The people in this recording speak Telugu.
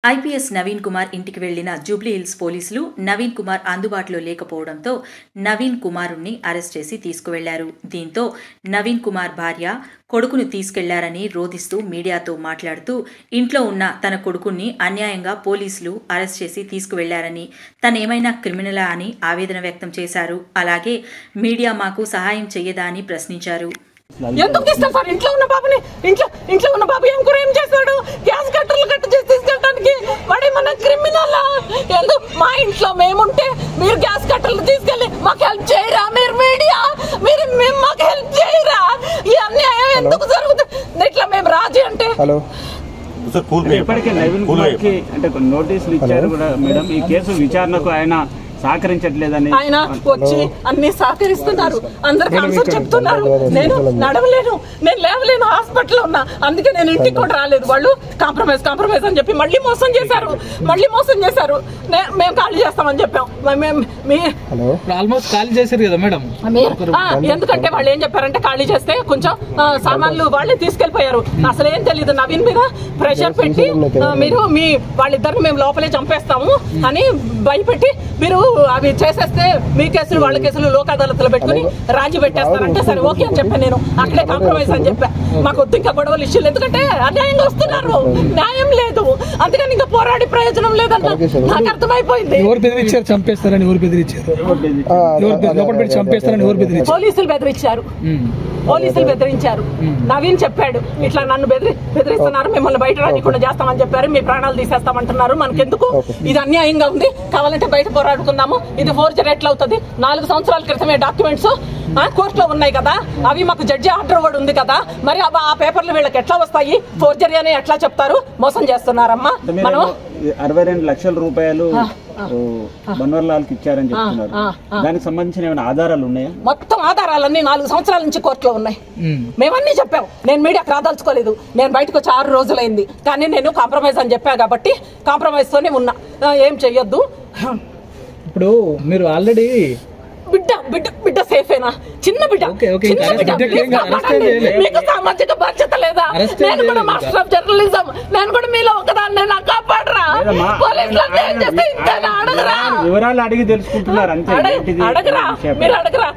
ఐపీఎస్ నవీన్ కుమార్ ఇంటికి వెళ్లిన జూబ్లీ హిల్స్ పోలీసులు నవీన్ కుమార్ అందుబాటులో లేకపోవడంతో నవీన్ కుమారుణ్ణి అరెస్ట్ చేసి తీసుకువెళ్లారు. దీంతో నవీన్ కుమార్ భార్య కొడుకును తీసుకెళ్లారని రోధిస్తూ మీడియాతో మాట్లాడుతూ ఇంట్లో ఉన్న తన కొడుకుని అన్యాయంగా పోలీసులు అరెస్ట్ చేసి తీసుకువెళ్లారని, తనేమైనా క్రిమినలా అని ఆవేదన వ్యక్తం చేశారు. అలాగే మీడియా మాకు సహాయం చెయ్యదా అని ప్రశ్నించారు. ఎందుకు ఇస్తాం సార్? ఇంట్లో ఉన్న బాబుని ఇంట్లో ఉన్న బాబు ఏం చేస్తాడు? గ్యాస్ కట్టర్లు కట్ట చేసి తీసుకెళ్ళడానికి వాడేమన్నా క్రిమినలా? ఎందుకు మా ఇంట్లో మేముంటే మీరు గ్యాస్ కట్టర్లు తీసుకెళ్ళి మాకు హెల్ప్ చేయరా? మీరు మీడియా మీరు మాకు హెల్ప్ చేయరా? ఈ అన్యాయం ఎందుకు జరుగుతుంది? ఇట్లా మేము రాజీ అంటే ఇప్పటికే నవీన్ కుమార్ కి అంటే నోటీసులు ఇచ్చారు కూడా మేడం. ఈ కేసు విచారణకు ఆయన సహకరించట్లేదని ఆయన వచ్చి అన్ని సహకరిస్తున్నారు, అందరికి ఆన్సర్ చెప్తున్నారు. నేను నడవలేను, నేను లేవలేను, హాస్పిటల్లో ఉన్నా, అందుకే నేను ఇంటికి కూడా రాలేదు. వాళ్ళు కాంప్రమైజ్ అని చెప్పి మళ్ళీ మోసం చేశారు. మేము ఖాళీ చేస్తామని చెప్పాం. ఆల్మోస్ట్ ఖాళీ చేశారు కదా మేడం. ఎందుకంటే వాళ్ళు ఏం చెప్పారంటే ఖాళీ చేస్తే కొంచెం సామాన్లు వాళ్ళే తీసుకెళ్లిపోయారు. అసలు ఏం తెలియదు. నవీన్ మీద ప్రెషర్ పెట్టి మీరు వాళ్ళిద్దరిని మేము లోపలే చంపేస్తాము అని భయపెట్టి మీరు అవి చేసేస్తే మీ కేసులు వాళ్ళ కేసులు లోక్ అదాలత్లో పెట్టుకుని రాజీ పెట్టేస్తారంటే సరే ఓకే అని చెప్పాను. నేను అక్కడే కాంప్రమైజ్ అని చెప్పా. మాకు వద్దు ఇంకా గొడవలు ఇష్యూలు, ఎందుకంటే అన్యాయంగా వస్తున్నారు, న్యాయం లేదు, అందుకని ఇంకా పోరాడి ప్రయోజనం లేదన్న నాకు అర్థమైపోయింది. ఎవరు బెదిరించారు? చంపేస్తారని ఎవరు బెదిరించారు? చంపేస్తారని ఎవరు బెదిరించారు? పోలీసులు బెదిరించారు. నవీన్ చెప్పాడు, ఇట్లా నన్ను బెదిరిస్తున్నారు, మిమ్మల్ని బయట రానికుండా చేస్తామని చెప్పారు, మీ ప్రాణాలు తీసేస్తామంటున్నారు, మనకెందుకు, ఇది అన్యాయంగా ఉంది, కావాలంటే బయట పోరాడుకుందాము, ఇది ఫోర్జరీ ఎట్లా అవుతుంది? 4 సంవత్సరాల క్రితమే డాక్యుమెంట్స్ కోర్టులో ఉన్నాయి కదా, అవి మాకు జడ్జి ఆర్డర్ కూడా ఉంది కదా, మరి ఆ పేపర్లు వీళ్ళకి ఎట్లా వస్తాయి? ఫోర్జరీ అని ఎట్లా చెప్తారు? మోసం చేస్తున్నారమ్మా. మనం 62 లక్షల రూపాయలు బన్వర్లాల్కి ఇచ్చారని చెప్తున్నారు. దానికి సంబంధించిన ఏమైనా ఆధారాలు ఉన్నాయా? మొత్తం ఆధారాలన్నీ 4 సంవత్సరాల నుంచి కోర్టులో ఉన్నాయి. మేమన్నీ చెప్పాం. నేను మీడియాకి రాదలుచుకోలేదు. నేను బయటకు వచ్చి 6 రోజులైంది, కానీ నేను కాంప్రమైజ్ అని చెప్పా కాబట్టి కాంప్రమైజ్ తోనే ఉన్నా. ఏం చెయ్యొద్దు. ఇప్పుడు మీరు ఆల్రెడీ బిడ్డ సేఫేనా? చిన్న బిడ్డ మీకు సామాజిక బాధ్యత లేదా? నేను కూడా మాస్టర్ ఆఫ్ జర్నలిజం, నేను కూడా మీలో ఒకదాన్ని, నాకు కాపాడరా? వివరాలు అడిగి తెలుసుకుంటున్నారు అంతే. అడగరా, మీరు అడగరా.